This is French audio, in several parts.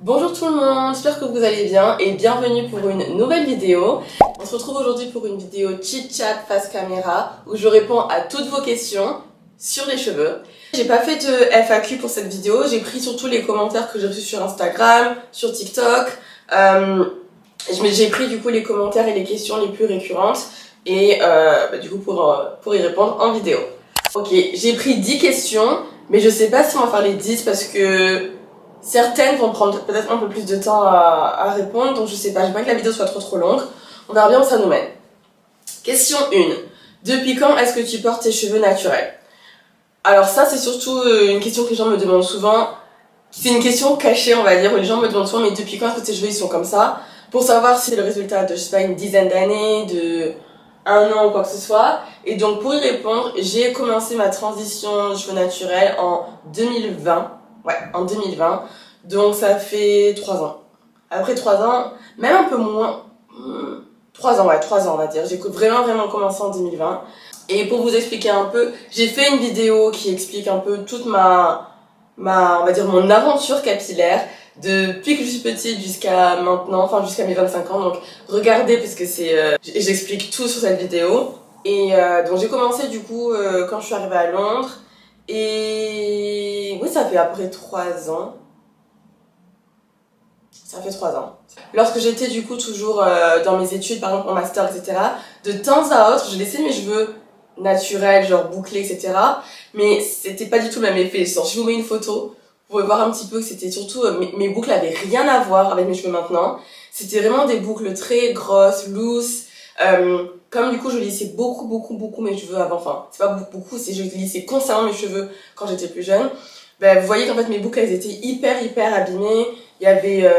Bonjour tout le monde, j'espère que vous allez bien et bienvenue pour une nouvelle vidéo. On se retrouve aujourd'hui pour une vidéo chit-chat face caméra où je réponds à toutes vos questions sur les cheveux. J'ai pas fait de FAQ pour cette vidéo, j'ai pris surtout les commentaires que j'ai reçus sur Instagram, sur TikTok. J'ai pris du coup les commentaires et les questions les plus récurrentes et du coup pour y répondre en vidéo. Ok, j'ai pris 10 questions, mais je sais pas si on va faire les 10 parce que certaines vont prendre peut-être un peu plus de temps à répondre, donc je sais pas, j'ai pas que la vidéo soit trop longue. On verra bien où ça nous mène. Question 1. Depuis quand est-ce que tu portes tes cheveux naturels? Alors ça, c'est surtout une question que les gens me demandent souvent. C'est une question cachée, on va dire, où les gens me demandent souvent, mais depuis quand est-ce que tes cheveux ils sont comme ça? Pour savoir si c'est le résultat de, je sais pas, une dizaine d'années, de 1 an ou quoi que ce soit. Et donc pour y répondre, j'ai commencé ma transition de cheveux naturels en 2020. Ouais, en 2020. Donc ça fait 3 ans. Après 3 ans, même un peu moins. 3 ans, ouais, 3 ans on va dire. J'ai vraiment commencé en 2020. Et pour vous expliquer un peu, j'ai fait une vidéo qui explique un peu toute on va dire mon aventure capillaire depuis que je suis petite jusqu'à maintenant, enfin jusqu'à mes 25 ans. Donc regardez parce que j'explique tout sur cette vidéo. Et donc j'ai commencé du coup quand je suis arrivée à Londres. Et oui, ça fait à peu près 3 ans. Ça fait 3 ans. Lorsque j'étais du coup toujours dans mes études, par exemple en master, etc., de temps à autre, je laissais mes cheveux naturels, genre bouclés, etc. Mais c'était pas du tout le même effet. Genre, si je vous mets une photo, vous pouvez voir un petit peu que c'était surtout... mes boucles avaient rien à voir avec mes cheveux maintenant. C'était vraiment des boucles très grosses, loose. Comme du coup je lissais beaucoup mes cheveux avant, enfin c'est pas beaucoup, c'est je lissais constamment mes cheveux quand j'étais plus jeune, ben, vous voyez qu'en fait mes boucles elles étaient hyper abîmées, il y avait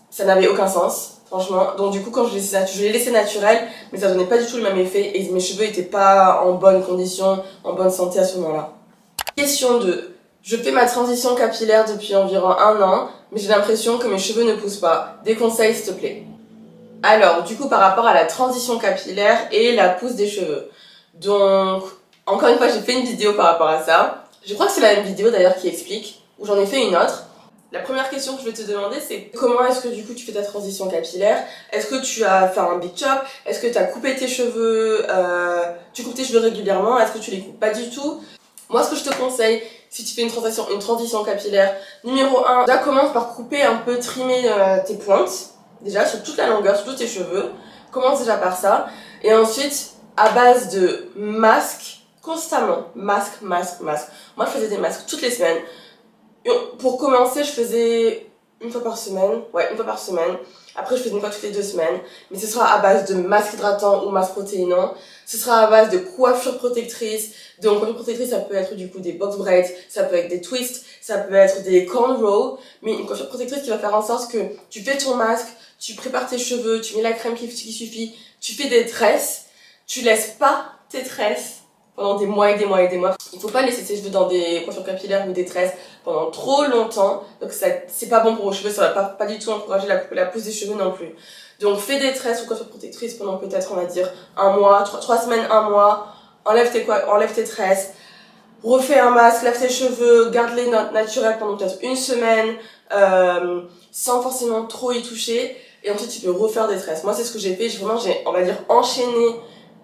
ça n'avait aucun sens franchement, donc du coup quand je les laissais naturels, mais ça donnait pas du tout le même effet et mes cheveux étaient pas en bonne condition, en bonne santé à ce moment là. Question 2. Je fais ma transition capillaire depuis environ 1 an, mais j'ai l'impression que mes cheveux ne poussent pas. Des conseils s'il te plaît. Alors, du coup, par rapport à la transition capillaire et la pousse des cheveux. Donc, encore une fois, j'ai fait une vidéo par rapport à ça. Je crois que c'est la même vidéo d'ailleurs qui explique, ou j'en ai fait une autre. La première question que je vais te demander, c'est comment est-ce que du coup tu fais ta transition capillaire? Est-ce que tu as fait un big chop? Est-ce que tu as coupé tes cheveux? Tu coupes tes cheveux régulièrement? Est-ce que tu les coupes pas du tout? Moi, ce que je te conseille, si tu fais une transition capillaire, numéro 1, déjà commence par couper un peu, trimer tes pointes. Déjà sur toute la longueur, sur tous tes cheveux, commence déjà par ça. Et ensuite, à base de masques, constamment, masque. Moi je faisais des masques toutes les semaines. Pour commencer, je faisais une fois par semaine, ouais, une fois par semaine. Après, je faisais une fois toutes les 2 semaines. Mais ce sera à base de masque hydratant ou masque protéinant. Ce sera à base de coiffure protectrice. Donc, coiffure protectrice, ça peut être du coup des box braids, ça peut être des twists, ça peut être des cornrows. Mais une coiffure protectrice qui va faire en sorte que tu fais ton masque, tu prépares tes cheveux, tu mets la crème qui suffit, tu fais des tresses, tu laisses pas tes tresses pendant des mois et des mois. Il faut pas laisser ses cheveux dans des coiffures capillaires ou des tresses pendant trop longtemps. Donc c'est pas bon pour vos cheveux, ça va pas du tout encourager la pousse des cheveux non plus. Donc fais des tresses ou coiffures protectrices pendant peut-être on va dire 1 mois, 3 semaines, 1 mois. Enlève tes tresses. Refais un masque, lave tes cheveux, garde-les naturels pendant peut-être 1 semaine, sans forcément trop y toucher. Et ensuite tu peux refaire des tresses. Moi c'est ce que j'ai fait, j'ai on va dire enchaîné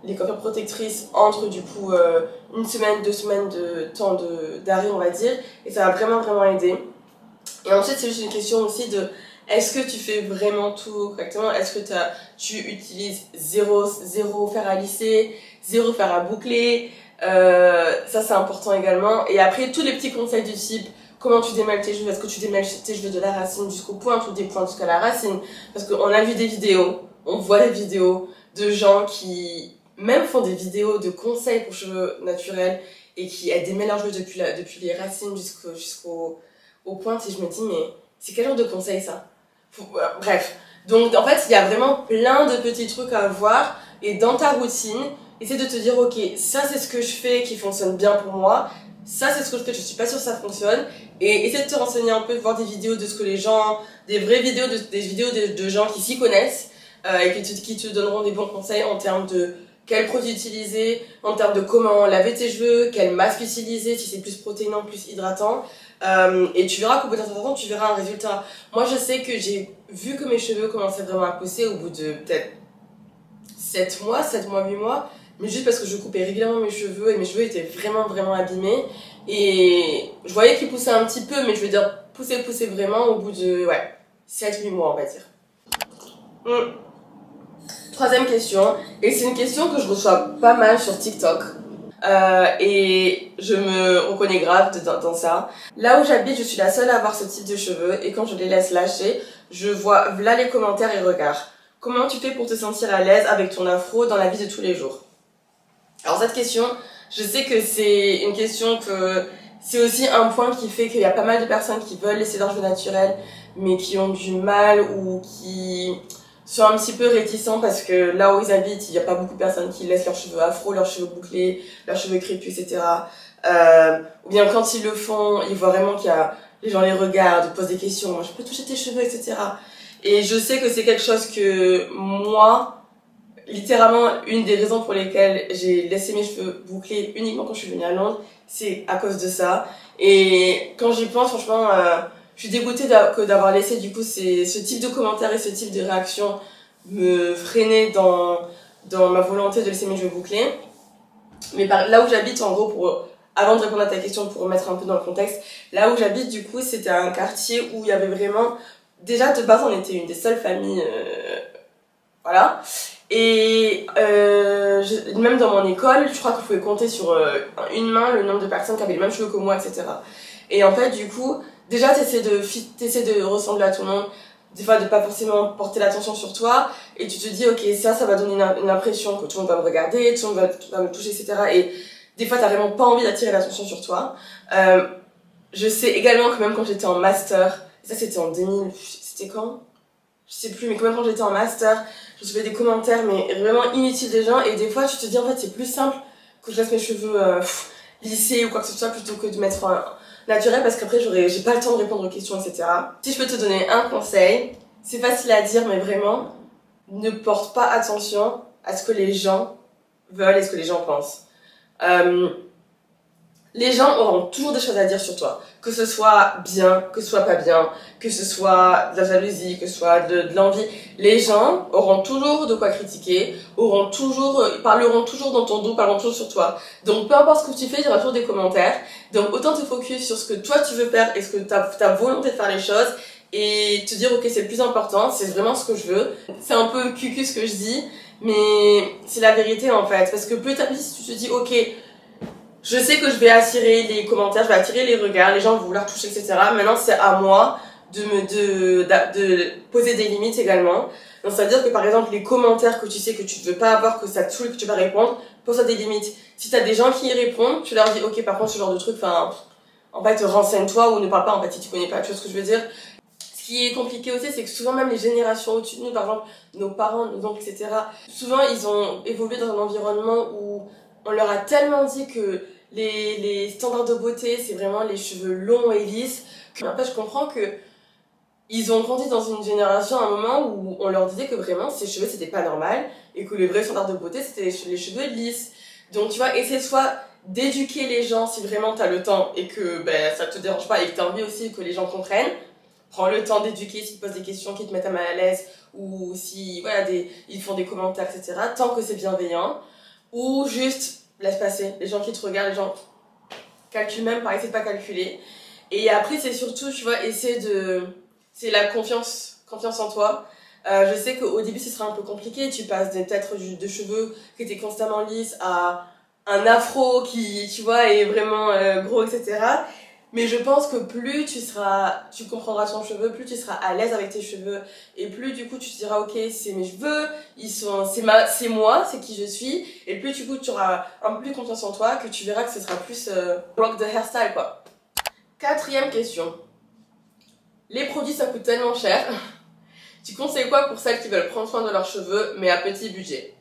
les coiffures protectrices entre du coup 1 semaine, 2 semaines de temps d'arrêt on va dire, et ça va vraiment aider. Et ensuite c'est juste une question aussi de est-ce que tu fais vraiment tout correctement, est-ce que tu utilises zéro fer à lisser, 0 fer à boucler, ça c'est important également. Et après tous les petits conseils du type comment tu démêles tes cheveux, est-ce que tu démêles tes cheveux de la racine jusqu'aux pointes ou des pointes jusqu'à la racine, parce qu'on a vu des vidéos, on voit des vidéos de gens qui même font des vidéos de conseils pour cheveux naturels et qui démêlent leurs cheveux depuis les racines jusqu'aux pointes, et je me dis mais c'est quel genre de conseil ça? Bref, donc en fait il y a vraiment plein de petits trucs à voir, et dans ta routine essaie de te dire ok, ça c'est ce que je fais qui fonctionne bien pour moi, ça c'est ce que je fais, je suis pas sûre que ça fonctionne, et essaie de te renseigner un peu, voir des vidéos de ce que les gens, des vraies vidéos, des vidéos de gens qui s'y connaissent et qui te donneront des bons conseils en termes de quel produit utiliser, en termes de comment laver tes cheveux, quel masque utiliser, si c'est plus protéinant, plus hydratant. Et tu verras qu'au bout d'un certain temps, tu verras un résultat. Moi, je sais que j'ai vu que mes cheveux commençaient vraiment à pousser au bout de peut-être 7 mois, 8 mois. Mais juste parce que je coupais régulièrement mes cheveux et mes cheveux étaient vraiment abîmés. Et je voyais qu'ils poussaient un petit peu, mais je veux dire, pousser vraiment au bout de 7-8 mois, on va dire. Troisième question, et c'est une question que je reçois pas mal sur TikTok. Et je me reconnais grave dans ça. Là où j'habite, je suis la seule à avoir ce type de cheveux et quand je les laisse lâcher, je vois là les commentaires et regards. Comment tu fais pour te sentir à l'aise avec ton afro dans la vie de tous les jours? Alors cette question, je sais que c'est une question que c'est aussi un point qui fait qu'il y a pas mal de personnes qui veulent laisser leur cheveux naturels mais qui ont du mal ou qui sont un petit peu réticents parce que là où ils habitent, il n'y a pas beaucoup de personnes qui laissent leurs cheveux afro, leurs cheveux bouclés, leurs cheveux crépus, etc. Ou bien quand ils le font, ils voient vraiment qu'il y a les gens les regardent, posent des questions, je peux toucher tes cheveux, etc. Et je sais que c'est quelque chose que moi, littéralement, une des raisons pour lesquelles j'ai laissé mes cheveux bouclés uniquement quand je suis venue à Londres, c'est à cause de ça. Et quand j'y pense, franchement, je suis dégoûtée d'avoir laissé du coup ce type de commentaires et ce type de réactions me freiner dans ma volonté de laisser mes cheveux bouclés. Mais là où j'habite, en gros, avant de répondre à ta question, pour remettre un peu dans le contexte, là où j'habite, du coup, c'était un quartier où il y avait vraiment... Déjà, de base, on était une des seules familles... voilà. Et même dans mon école, je crois que je pouvais compter sur une main le nombre de personnes qui avaient les mêmes cheveux que moi, etc. Et en fait, du coup, déjà, t'essaies de ressembler à tout le monde, des fois de pas forcément porter l'attention sur toi, et tu te dis, ok, ça va donner une impression que tout le monde va me regarder, tout le monde va me toucher, etc. Et des fois, t'as vraiment pas envie d'attirer l'attention sur toi. Je sais également que même quand j'étais en master, ça c'était en 2000, c'était quand? Je sais plus, mais quand même quand j'étais en master, je recevais des commentaires mais vraiment inutiles des gens et des fois tu te dis en fait c'est plus simple que je laisse mes cheveux lissés ou quoi que ce soit plutôt que de mettre un naturel parce qu'après j'ai pas le temps de répondre aux questions, etc. Si je peux te donner un conseil, c'est facile à dire mais vraiment ne porte pas attention à ce que les gens veulent et ce que les gens pensent. Les gens auront toujours des choses à dire sur toi. Que ce soit bien, que ce soit pas bien, que ce soit de la jalousie, que ce soit de l'envie. Les gens auront toujours de quoi critiquer, parleront toujours dans ton dos, parleront toujours sur toi. Donc peu importe ce que tu fais, il y aura toujours des commentaires. Donc autant te focus sur ce que toi tu veux faire et ce que ta volonté de faire les choses et te dire ok c'est le plus important, c'est vraiment ce que je veux. C'est un peu cucu ce que je dis, mais c'est la vérité en fait. Parce que petit à petit si tu te dis ok, je sais que je vais attirer les commentaires, je vais attirer les regards, les gens vont vouloir toucher, etc. Maintenant, c'est à moi de poser des limites également. Donc, ça veut dire que, par exemple, les commentaires que tu sais que tu ne veux pas avoir, que ça te saoule, que tu vas répondre, pose-toi des limites. Si t'as des gens qui y répondent, tu leur dis, ok, par contre, ce genre de truc, en fait, renseigne-toi ou ne parle pas, en fait, si tu connais pas, tu vois ce que je veux dire. Ce qui est compliqué aussi, c'est que souvent, même les générations au-dessus de nous, par exemple, nos parents, nos oncles, etc., souvent, ils ont évolué dans un environnement où on leur a tellement dit que les standards de beauté, c'est vraiment les cheveux longs et lisses. En fait, je comprends que ils ont grandi dans une génération à un moment où on leur disait que vraiment ces cheveux c'était pas normal et que le vrai standard de beauté c'était les cheveux lisses. Donc tu vois, essaie soit d'éduquer les gens si vraiment t'as le temps et que ça te dérange pas et que t'as envie aussi que les gens comprennent. Prends le temps d'éduquer s'ils te posent des questions qui te mettent à mal à l'aise ou si voilà, ils font des commentaires, etc. Tant que c'est bienveillant. Ou juste laisse passer. Les gens qui te regardent, les gens calculent même, essayer de pas calculer. Et après, c'est surtout, tu vois, c'est la confiance en toi. Je sais qu'au début, ce sera un peu compliqué. Tu passes peut-être de cheveux qui étaient constamment lisses à un afro qui, tu vois, est vraiment gros, etc. Mais je pense que plus tu comprendras ton cheveu, plus tu seras à l'aise avec tes cheveux et plus du coup tu te diras ok c'est mes cheveux, c'est moi, c'est qui je suis et plus du coup tu auras un peu plus confiance en toi que tu verras que ce sera plus rock the hairstyle quoi. Quatrième question. Les produits ça coûte tellement cher. Tu conseilles quoi pour celles qui veulent prendre soin de leurs cheveux mais à petit budget?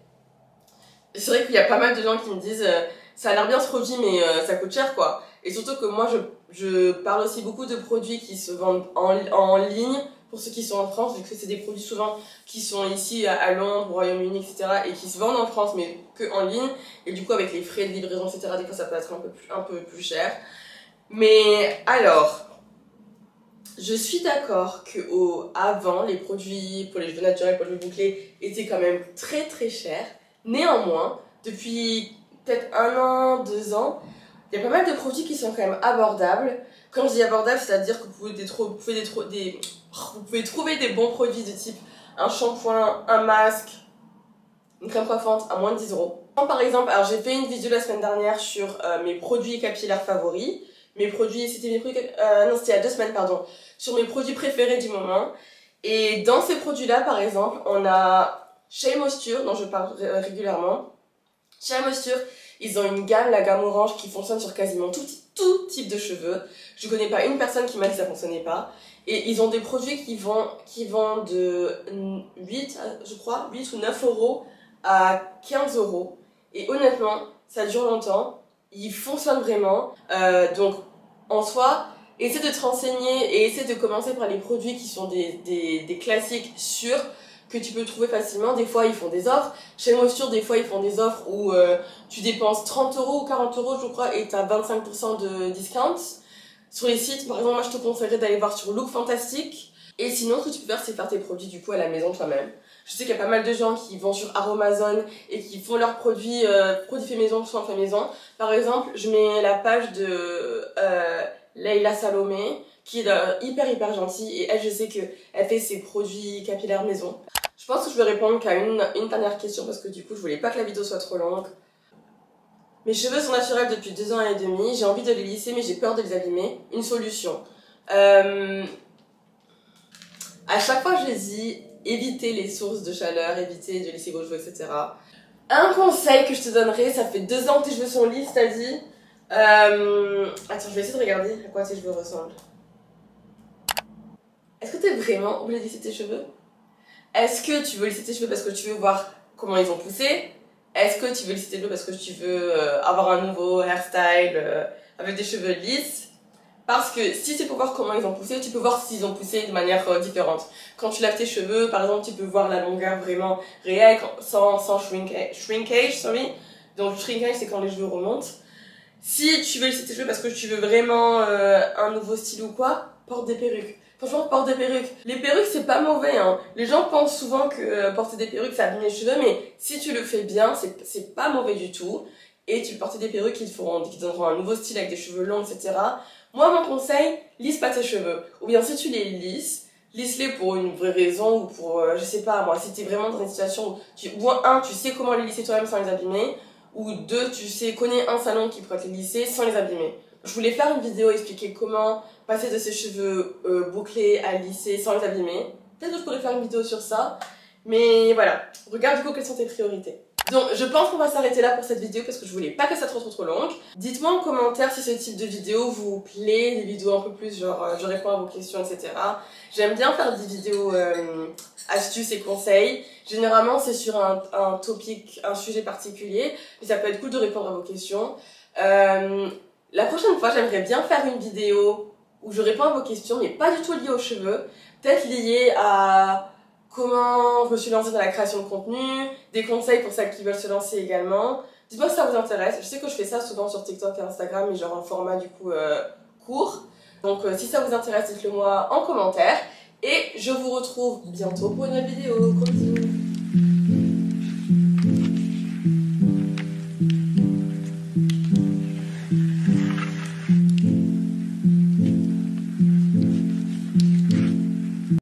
C'est vrai qu'il y a pas mal de gens qui me disent ça a l'air bien ce produit mais ça coûte cher quoi. Et surtout que moi je parle aussi beaucoup de produits qui se vendent en ligne pour ceux qui sont en France, vu que c'est des produits souvent qui sont ici à Londres, au Royaume-Uni, etc. et qui se vendent en France, mais que en ligne. Et du coup, avec les frais de livraison, etc., des fois ça peut être un peu plus cher. Mais alors, je suis d'accord que avant, les produits pour les cheveux naturels, pour les cheveux bouclés, étaient quand même très très chers. Néanmoins, depuis peut-être 1 an, 2 ans, il y a pas mal de produits qui sont quand même abordables. Quand je dis abordable, c'est-à-dire que vous pouvez trouver des bons produits de type un shampoing, un masque, une crème coiffante à moins de 10 €. Par exemple, alors j'ai fait une vidéo la semaine dernière sur mes produits capillaires favoris. C'était il y a 2 semaines, pardon, sur mes produits préférés du moment. Et dans ces produits-là, par exemple, on a Shea Moisture, dont je parle régulièrement. Shea Moisture, ils ont une gamme, la gamme orange, qui fonctionne sur quasiment tout type de cheveux. Je connais pas une personne qui m'a dit que ça fonctionnait pas. Et ils ont des produits qui vont de 8 ou 9 € à 15 €. Et honnêtement, ça dure longtemps. Ils fonctionnent vraiment. Donc, en soi, essaie de te renseigner et essaie de commencer par les produits qui sont des classiques sûrs que tu peux trouver facilement. Des fois, ils font des offres. Chez Moisture, des fois, ils font des offres où tu dépenses 30 € ou 40 € je crois, et tu as 25% de discount. Sur les sites, par exemple, moi, je te conseillerais d'aller voir sur Look Fantastic. Et sinon, ce que tu peux faire, c'est faire tes produits du coup à la maison toi-même. Je sais qu'il y a pas mal de gens qui vont sur Aromazone et qui font leurs produits faits maison, soins faits maison. Par exemple, je mets la page de Leila Salomé, qui est hyper gentille, et elle, je sais qu'elle fait ses produits capillaires maison. Je pense que je vais répondre qu'à une dernière question parce que du coup, je voulais pas que la vidéo soit trop longue. Mes cheveux sont naturels depuis 2 ans et demi, j'ai envie de les lisser mais j'ai peur de les abîmer. Une solution. À chaque fois je les dis, évitez les sources de chaleur, évitez de lisser vos cheveux, etc. Un conseil que je te donnerais, ça fait 2 ans que tes cheveux sont lisses, t'as dit. Attends, je vais essayer de regarder à quoi tes cheveux ressemblent. Est-ce que t'es vraiment obligé de lisser tes cheveux? Est-ce que tu veux lisser tes cheveux parce que tu veux voir comment ils ont poussé? Est-ce que tu veux lisser tes cheveux parce que tu veux avoir un nouveau hairstyle avec des cheveux lisses? Parce que si c'est pour voir comment ils ont poussé, tu peux voir s'ils ont poussé de manière différente. Quand tu laves tes cheveux, par exemple, tu peux voir la longueur vraiment réelle, sans shrinkage, sorry. Donc shrinkage, c'est quand les cheveux remontent. Si tu veux lisser tes cheveux parce que tu veux vraiment un nouveau style ou quoi, porte des perruques. Franchement, porte des perruques. Les perruques, c'est pas mauvais, hein. Les gens pensent souvent que porter des perruques, ça abîme les cheveux, mais si tu le fais bien, c'est pas mauvais du tout. Et tu peux porter des perruques qui te donneront un nouveau style avec des cheveux longs, etc. Moi, mon conseil, lisse pas tes cheveux. Ou bien, si tu les lisses, lisse-les pour une vraie raison ou pour, je sais pas, moi, si t'es vraiment dans une situation où tu sais comment les lisser toi-même sans les abîmer, ou 2, connais un salon qui pourrait te les lisser sans les abîmer. Je voulais faire une vidéo expliquer comment passer de ses cheveux bouclés à lisser sans les abîmer. Peut-être que je pourrais faire une vidéo sur ça. Mais voilà, regarde du coup quelles sont tes priorités. Donc je pense qu'on va s'arrêter là pour cette vidéo parce que je voulais pas que ça soit trop longue. Dites-moi en commentaire si ce type de vidéo vous plaît, des vidéos un peu plus genre je réponds à vos questions, etc. J'aime bien faire des vidéos astuces et conseils. Généralement c'est sur un topic, un sujet particulier, mais ça peut être cool de répondre à vos questions. La prochaine fois j'aimerais bien faire une vidéo où je réponds à vos questions mais pas du tout liée aux cheveux, peut-être liée à comment je me suis lancée dans la création de contenu, des conseils pour celles qui veulent se lancer également. Dites-moi si ça vous intéresse. Je sais que je fais ça souvent sur TikTok et Instagram, mais genre en format du coup court. Donc si ça vous intéresse, dites-le moi en commentaire. Et je vous retrouve bientôt pour une nouvelle vidéo. Gros bisous.